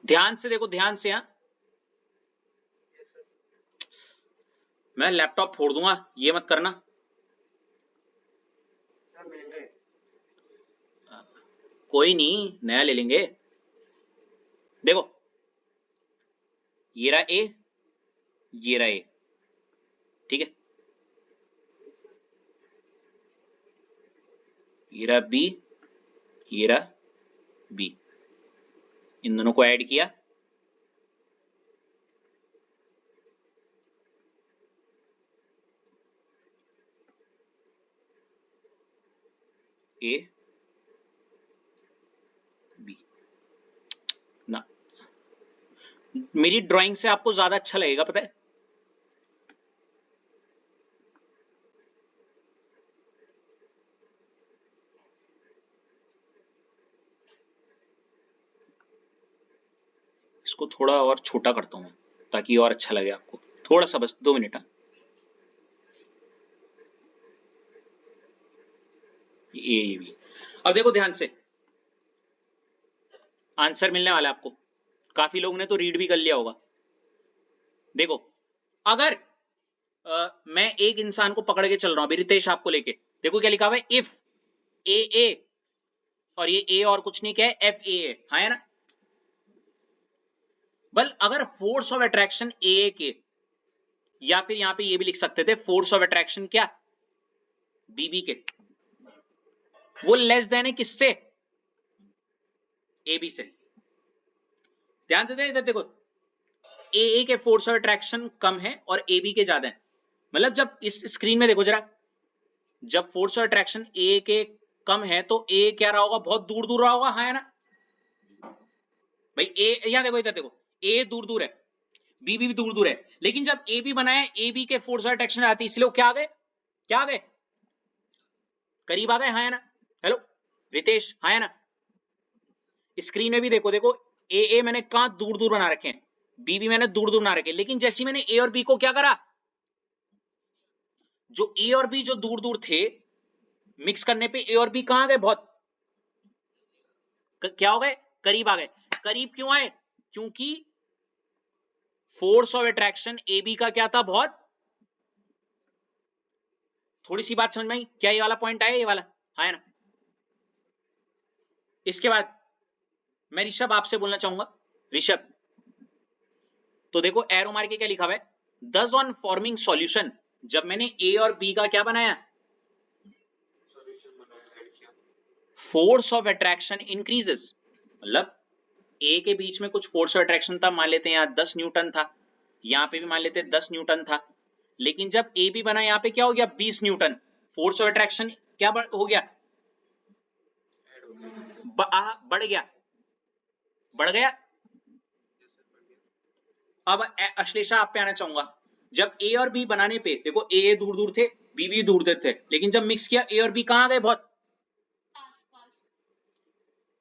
ध्यान से देखो, ध्यान से, हाँ, मैं लैपटॉप फोड़ दूंगा, ये मत करना। सर महंगा है। कोई नहीं, नया ले लेंगे। देखो, ये रहा ए, ये रहा ए, ठीक है, ये रहा बी, ये रहा बी, इन दोनों को ऐड किया, ए बी ना, मेरी ड्राइंग से आपको ज्यादा अच्छा लगेगा, पता है, इसको थोड़ा और छोटा करता हूं ताकि और अच्छा लगे आपको, थोड़ा सा, बस 2 मिनट, हाँ। ये भी, अब देखो ध्यान से, आंसर मिलने वाला है आपको, काफी लोगों ने तो रीड भी कर लिया होगा। देखो, अगर मैं एक इंसान को पकड़ के चल रहा हूं, अभी रितेश आपको लेके, देखो क्या लिखा हुआ है, इफ ए ए, और ये ए और कुछ नहीं, क्या है, एफ ए, हाँ है ना। बल अगर फोर्स ऑफ अट्रैक्शन ए के, या फिर यहां पे ये भी लिख सकते थे, फोर्स ऑफ अट्रैक्शन क्या, बीबी के, वो लेस देन है किससे, ए बी से। ध्यान से इधर देखो, ए के फोर्स ऑफ अट्रैक्शन कम है और ए बी के ज्यादा है। मतलब जब इस स्क्रीन में देखो जरा, जब फोर्स ऑफ अट्रैक्शन ए के कम है तो ए क्या रहा होगा, बहुत दूर दूर रहा होगा, हाँ है ना भाई। ए यहां देखो, इधर देखो, ए दूर दूर है, बी भी दूर दूर है, लेकिन जब ए बी बनाया, ए बी के फोर्स ऑफ अट्रैक्शन आती है, इसलिए वो क्या आ गए, क्या आ गए, करीब आ गए, हाँ है ना। हेलो रितेश, हाँ है ना। स्क्रीन में भी देखो, देखो ए मैंने कहां दूर दूर बना रखे हैं, बी मैंने दूर दूर बना रखे हैं, लेकिन जैसे मैंने ए और बी को क्या करा, जो ए और बी जो दूर दूर थे, मिक्स करने पे ए और बी कहां गए, बहुत क्या हो गए, करीब आ गए। करीब क्यों आए, क्योंकि force of attraction a b का क्या था, बहुत। थोड़ी सी बात समझ में आई क्या, ये वाला पॉइंट आया, ये वाला, हाँ है ना। इसके बाद मैं ऋषभ आपसे बोलना चाहूंगा, ऋषभ तो देखो एरो मार के क्या लिखा हुआ है, दस ऑन फॉर्मिंग सॉल्यूशन, जब मैंने ए और बी का क्या बनाया, फोर्स ऑफ अट्रैक्शन इंक्रीजेस। मतलब ए के बीच में कुछ फोर्स ऑफ अट्रैक्शन था, मान लेते हैं यहाँ 10 न्यूटन था, यहाँ पे भी मान लेते हैं 10 न्यूटन था, लेकिन जब ए बी बना यहाँ पे क्या हो गया, 20 न्यूटन। फोर्स ऑफ अट्रैक्शन क्या हो गया, बढ़ गया, बढ़ गया। अब अश्लेषा आप पे आना चाहूंगा, जब ए और बी बनाने पे देखो, ए दूर दूर थे, बी भी दूर दूर थे, लेकिन जब मिक्स किया ए और बी कहां गए, बहुत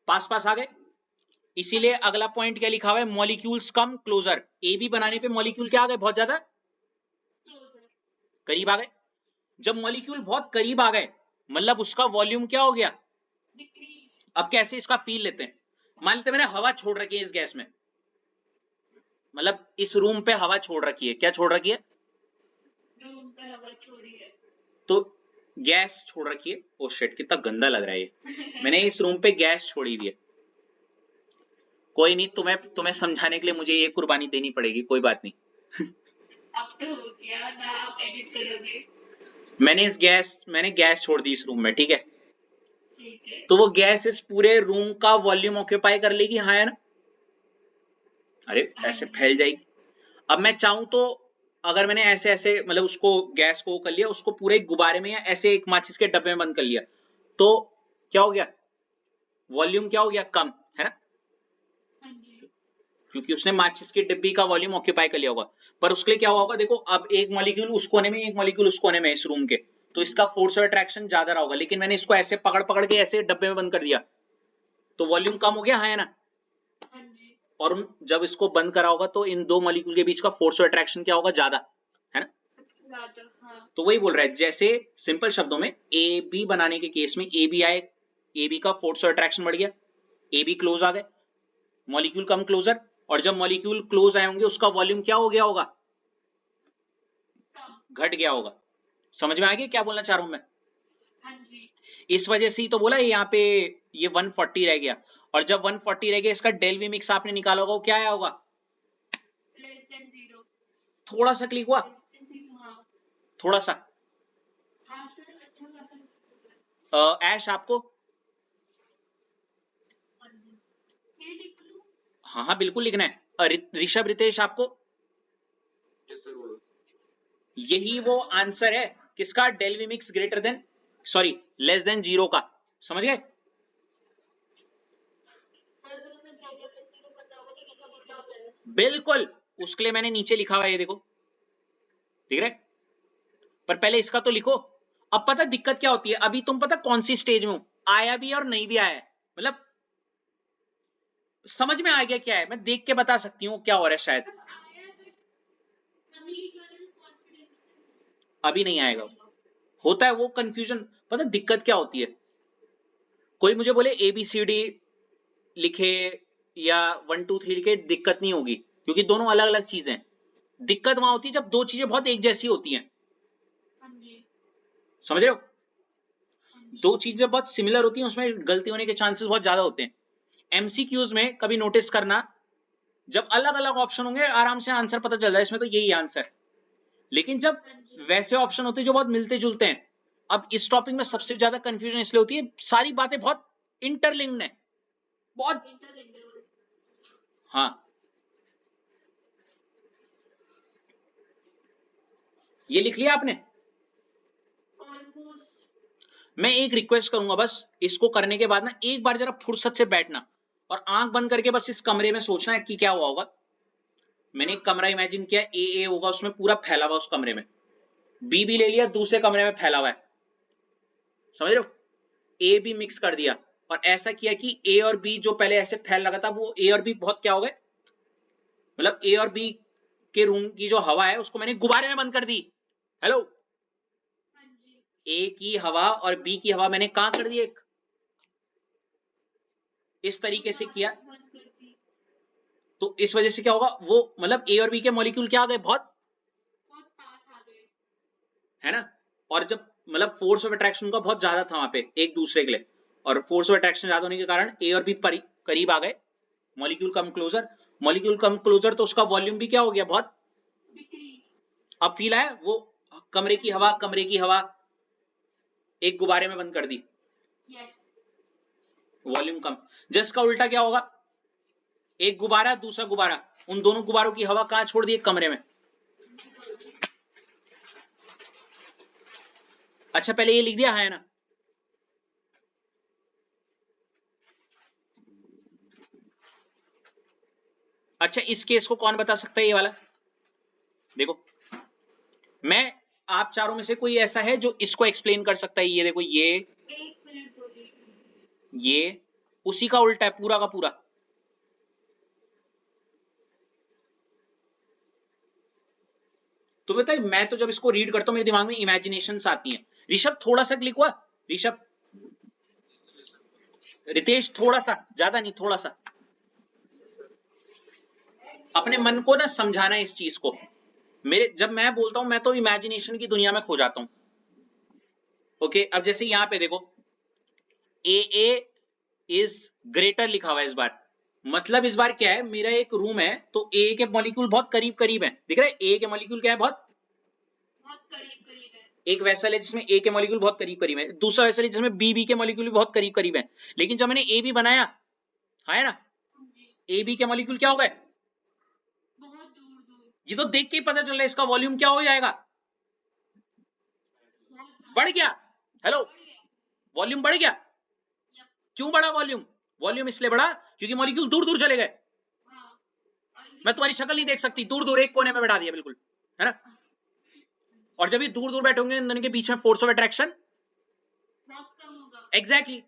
पास पास आ गए। इसीलिए अगला पॉइंट क्या लिखा हुआ है, molecules come closer. A b बनाने पे मॉलिक्यूल क्या आ गए, बहुत ज्यादा करीब आ गए। जब मॉलिक्यूल बहुत करीब आ गए, मतलब उसका वॉल्यूम क्या हो गया। अब कैसे इसका फील लेते हैं, मान लेते मैंने हवा छोड़ रखी है इस गैस में, मतलब इस रूम पे हवा छोड़ रखी है, क्या छोड़ रखी है, रूम पे हवा छोड़ी है, तो गैस छोड़ रखी है। ओ शिट, कितना गंदा लग रहा है ये। मैंने इस रूम पे गैस छोड़ी हुई है। कोई नहीं, तुम्हें समझाने के लिए मुझे ये कुर्बानी देनी पड़ेगी, कोई बात नहीं। अब तो हो गया ना, आप एडिट करोगे। मैंने गैस छोड़ दी इस रूम में, ठीक है। ठीक है, तो वो गैस इस पूरे रूम का वॉल्यूम ऑक्यूपाई कर लेगी, हाँ है ना। अरे ऐसे फैल जाएगी। अब मैं चाहूं तो, अगर मैंने ऐसे ऐसे मतलब उसको गैस को कर लिया, उसको पूरे गुब्बारे में या ऐसे एक माचिस के डब्बे में बंद कर लिया, तो क्या हो गया, वॉल्यूम क्या हो गया, कम, है ना। हाँ जी, क्योंकि उसने माचिस की डिब्बी का वॉल्यूम ऑक्यूपाई कर लिया होगा। पर उसके लिए क्या हुआ होगा, देखो अब एक मॉलिक्यूल उस कोने में, एक मॉलिक्यूल उस कोने में, इस रूम के, तो इसका फोर्स ऑफ अट्रैक्शन ज्यादा रहा होगा, लेकिन मैंने इसको ऐसे पकड़ पकड़ के ऐसे डब्बे में बंद कर दिया, तो वॉल्यूम कम हो गया, है ना। हाँ जी, और जब इसको बंद करा होगा तो इन दो मॉलिक्यूल के बीच का फोर्स ऑफ अट्रैक्शन क्या होगा, ज्यादा, है ना। ज्यादा, हाँ, तो वही बोल रहा है, जैसे सिंपल शब्दों में ए बी बनाने के केस में ए बी आए, ए बी का फोर्स ऑफ अट्रैक्शन बढ़ गया, ए बी क्लोज आ गए, मॉलिक्यूल कम क्लोजर, और जब मॉलिक्यूल क्लोज आए होंगे उसका वॉल्यूम क्या हो गया होगा, घट गया होगा। समझ में आ गया क्या बोलना चाह रहा हूं मैं। हाँ जी, इस वजह से ही तो बोला यहाँ पे ये 140 रह गया, और जब 140 रह गया, इसका डेल वी मिक्स आपने निकाला होगा, वो क्या आया होगा, लेस देन 0, थोड़ा सा क्लिक हुआ, हाँ, थोड़ा सा। हाँ सर, अच्छा खासा, ऐश आपको, हाँ जी, ये लिख लूं, हाँ हाँ बिल्कुल लिखना है। ऋषभ रितेश आपको, यस सर, वो यही वो आंसर है किसका, del we mix greater than, sorry less than 0 का। समझ गए। सर अगर हमें ग्रेटर देन 0 पता होगा तो कैसा पता होता है, बिल्कुल, उसके लिए मैंने नीचे लिखा हुआ है, ये देखो, दिख रहा है। पर पहले इसका तो लिखो। अब पता दिक्कत क्या होती है, अभी तुम पता कौन सी स्टेज में हो, आया भी और नहीं भी आया है, मतलब समझ में आ गया क्या है, मैं देख के बता सकती हूँ क्या हो रहा है, शायद आया बट अभी इतना कॉन्फिडेंस अभी नहीं आएगा। होता है वो कंफ्यूजन। पता दिक्कत क्या होती है, कोई मुझे बोले ABCD लिखे या 1 2 3 लिखे, दिक्कत नहीं होगी, क्योंकि दोनों अलग अलग चीजें हैं। दिक्कत वहां होती है जब दो चीजें बहुत एक जैसी होती हैं, हाँ जी, समझ रहे हो। हाँ जी, दो चीजें बहुत सिमिलर होती हैं, उसमें गलती होने के चांसेस बहुत ज्यादा होते हैं। MCQs में कभी नोटिस करना, जब अलग अलग ऑप्शन होंगे आराम से आंसर पता चल जाए, इसमें तो यही आंसर। लेकिन जब हाँ जी, वैसे ऑप्शन होते हैं जो बहुत मिलते जुलते हैं, अब इस टॉपिक में सबसे ज्यादा कंफ्यूजन इसलिए होती है, सारी बातें बहुत इंटरलिंक्ड है, बहुत। इंटरलिंक्ड, हाँ ये लिख लिया आपने? ऑलमोस्ट। मैं एक रिक्वेस्ट करूंगा बस, इसको करने के बाद ना एक बार जरा फुर्सत से बैठना और आंख बंद करके बस इस कमरे में सोचना है कि क्या हुआ होगा। मैंने एक कमरा इमेजिन किया, ए होगा उसमें पूरा फैला हुआ, उस कमरे में बी भी ले लिया, दूसरे कमरे में फैला हुआ है, समझ रहे हो? ए बी मिक्स कर दिया और ऐसा किया कि ए और बी जो पहले ऐसे फैल लगा था, वो ए और बी बहुत क्या हो गए, मतलब ए और बी के रूम की जो हवा है उसको मैंने गुब्बारे में बंद कर दी। हेलो, हाँ जी। ए की हवा और बी की हवा मैंने कहां कर दी, एक इस तरीके से किया। बंद कर दी। तो इस वजह से क्या होगा, वो मतलब ए और बी के मॉलिक्यूल क्या आ गए, बहुत बहुत पास आ गए। है ना। और जब मतलब फोर्स ऑफ अट्रैक्शन उनका बहुत ज्यादा था वहां पे एक दूसरे के लिए, और फोर्स ऑफ अट्रैक्शन ज्यादा होने के कारण ए और बी करीब आ गए, molecule come closer, molecule come closer, तो उसका वॉल्यूम भी क्या हो गया, बहुत। डिक्रीज। अब फील आया, वो कमरे की हवा एक गुब्बारे में बंद कर दी, यस। वॉल्यूम कम। जिसका उल्टा क्या होगा, एक गुब्बारा दूसरा गुब्बारा, उन दोनों गुब्बारों की हवा कहां छोड़ दी, एक कमरे में। अच्छा पहले ये लिख दिया है ना। अच्छा इस केस को कौन बता सकता है, ये वाला देखो, मैं आप चारों में से कोई ऐसा है जो इसको एक्सप्लेन कर सकता है, ये देखो ये 1 मिनट बोलिए। ये उसी का उल्टा है पूरा का पूरा। तो बताइए, मैं तो जब इसको रीड करता हूं मेरे दिमाग में इमेजिनेशंस आती हैं। ऋषभ थोड़ा सा क्लिक हुआ, ऋषभ, रितेश थोड़ा सा, ज्यादा नहीं, थोड़ा सा अपने मन को ना समझाना है इस चीज को। मेरे जब मैं बोलता हूं मैं तो इमेजिनेशन की दुनिया में खो जाता हूं। ओके अब जैसे यहां पे देखो, ए इज ग्रेटर लिखा हुआ है इस बार, मतलब इस बार क्या है, मेरा एक रूम है तो ए के मॉलिक्यूल बहुत करीब करीब है, दिख रहा है ए के मॉलिक्यूल क्या है, बहुत बहुत करीब करीब है। एक वैसल है जिसमें ए के मॉलिक्यूल बहुत करीब करीब है, दूसरा वैसल है जिसमें बी के मॉलिक्यूल भी बहुत करीब करीब है। लेकिन जब मैंने ए बी बनाया, है ना, हाँ जी। ए बी के मॉलिक्यूल क्या हो गए, बहुत दूर दूर। ये तो देख के ही पता चल रहा है इसका वॉल्यूम क्या हो जाएगा, बहुत बढ़ गया। हेलो, बढ़ गया। वॉल्यूम बढ़ गया। यप। क्यों बढ़ा वॉल्यूम, वॉल्यूम इसलिए बढ़ा क्योंकि मॉलिक्यूल दूर दूर चले गए। हाँ। और मैं तुम्हारी शक्ल नहीं देख सकती, दूर दूर एक कोने में बैठा दिया बिल्कुल, है ना। और जब ये दूर दूर बैठे होंगे इन दोनों के बीच में फोर्स ऑफ अट्रैक्शन बहुत कम होगा। एग्जैक्टली,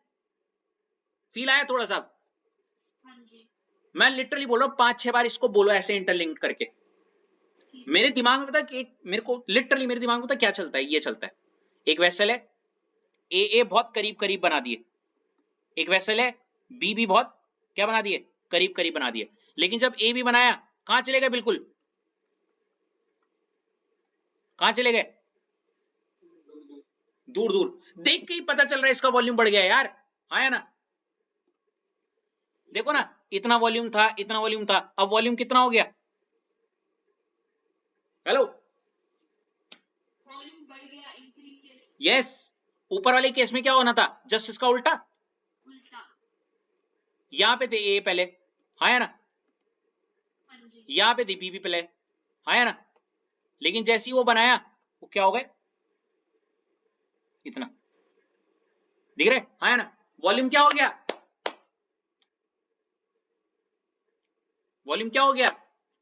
फील आया थोड़ा सा। हाँ जी। मैं लिटरली बोल रहा हूँ 5-6 बार इसको बोलो ऐसे इंटरलिंक करके। ठीक। मेरे दिमाग में पता कि मेरे को लिटरली मेरे दिमाग में पता क्या चलता है, ये चलता है, एक वेसल है, ए बहुत करीब करीब बना दिए, एक वेसल है बी बहुत क्या बना दिए, करीब करीब बना दिए। लेकिन जब ए बी बनाया कहां चले गए, बिल्कुल कहां चले गए, दूर दूर। देख के ही पता चल रहा है इसका वॉल्यूम बढ़ गया यार, हाँ या ना। देखो ना, इतना वॉल्यूम था, इतना वॉल्यूम था, अब वॉल्यूम कितना हो गया, हेलो, वॉल्यूम बढ़ गया, इंक्रीज। यस। ऊपर वाले केस में क्या होना था, जस्ट इसका उल्टा, उल्टा। यहां पे थे ए पहले, हाँ या ना, हाँ जी। यहां पे थी बी पहले, हाँ या ना। लेकिन जैसे ही वो बनाया वो क्या हो गए, इतना, दिख रहे, हाँ या ना। वॉल्यूम क्या हो गया, वॉल्यूम क्या हो गया,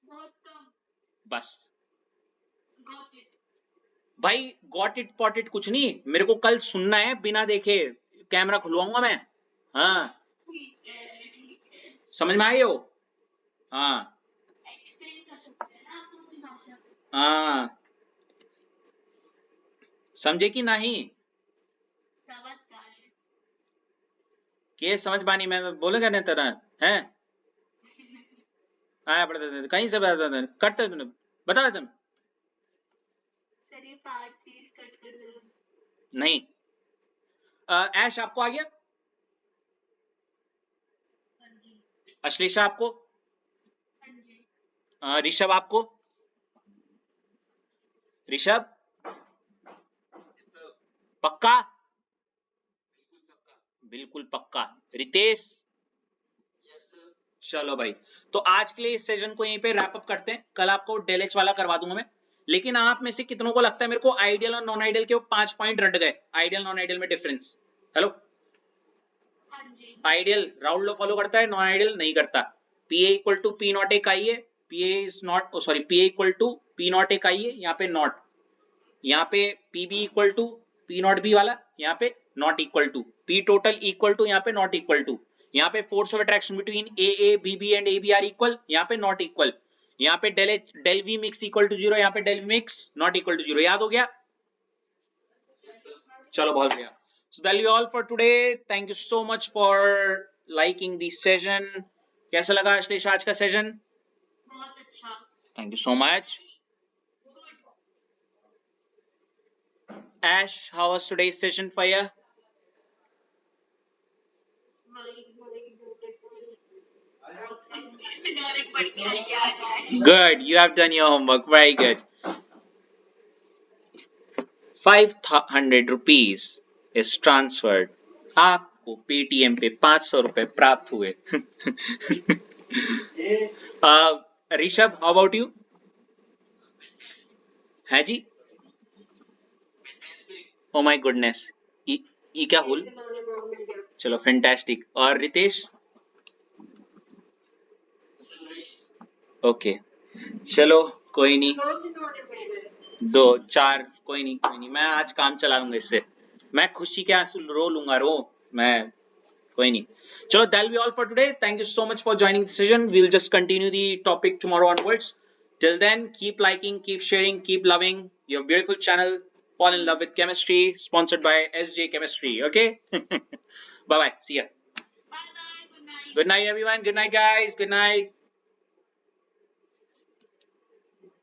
बहुत कम। बस गॉट इट। भाई, गॉट इट पॉट इट कुछ नहीं, मेरे को कल सुनना है बिना देखे, कैमरा खुलवाऊंगा मैं, हाँ ठीक है, ठीक है। समझ में आई हो, हाँ एक्सप्लेन कर सकते हैं ना आप अपनी भाषा में। हाँ, समझे कि नहीं, समझ पा रहे हैं। के समझ पानी मैं बोलेगा नहीं तरह है, आया पड़ता कहीं से करते तुमने, बता तुम सर ये पार्ट प्लीज कट कर दो। नहीं। ऐश आपको आ गया, हाँ जी। अश्लेषा आपको, हाँ जी। ऋषभ आपको, ऋषभ पक्का, बिल्कुल पक्का, रितेश, चलो भाई। तो आज के लिए इस सेशन को यहीं पे रैप अप करते हैं, कल आपको डेल एच वाला करवा दूंगा मैं, लेकिन आप में से कितनों को लगता है मेरे को आइडियल और नॉन आइडियल के 5 पॉइंट रट गए, आइडियल नॉन आइडियल में डिफरेंस? हेलो, हाँ जी। आइडियल राउल लॉ फॉलो करता है, नॉन आइडियल नहीं करता। P A equal to P naught एक आई है, P A is not, sorry, P A equal to P naught एक आई है, यहाँ पे नॉट, यहाँ पे P B equal to P naught B वाला, यहाँ पे not equal to, P total equal to, यहाँ पे नॉट इक्वल टू, यहाँ पे force of attraction between a b b and a b are equal, यहाँ पे नॉट इक्वल, यहाँ पे del we mix equal to 0, यहाँ पे del mix not equal to 0। याद हो गया? चलो बहुत बढ़िया। So that'll be all for today. Thank you so much for liking the session. कैसा लगा अश्लेष आज का सेशन? बहुत अच्छा। Thank you so much. Ash, how was today's session for you? Good, you have done your homework. Very good. 500 rupees is transferred. आपको Paytm पे 500 रुपए प्राप्त हुए। Rishabh, how about you? है जी? ओ माय गुडनेस, ये क्या हुल? चलो फैंटास्टिक। और रितेश? ओके, चलो कोई नहीं, 2 4 कोई नहीं, कोई नहीं, मैं आज काम चला लूंगा इससे, मैं खुशी के आंसू रो लूंगा, रो मैं, कोई नहीं। चलो, that'll be all for today. Thank you so much for joining the session. We'll just continue the topic tomorrow onwards. Till then, keep liking, keep sharing, keep loving your beautiful channel. Fall in love with chemistry, sponsored by SJ Chemistry. Okay? Bye bye. See ya. Bye bye. Good night. Good night, everyone. Good night, guys. Good night.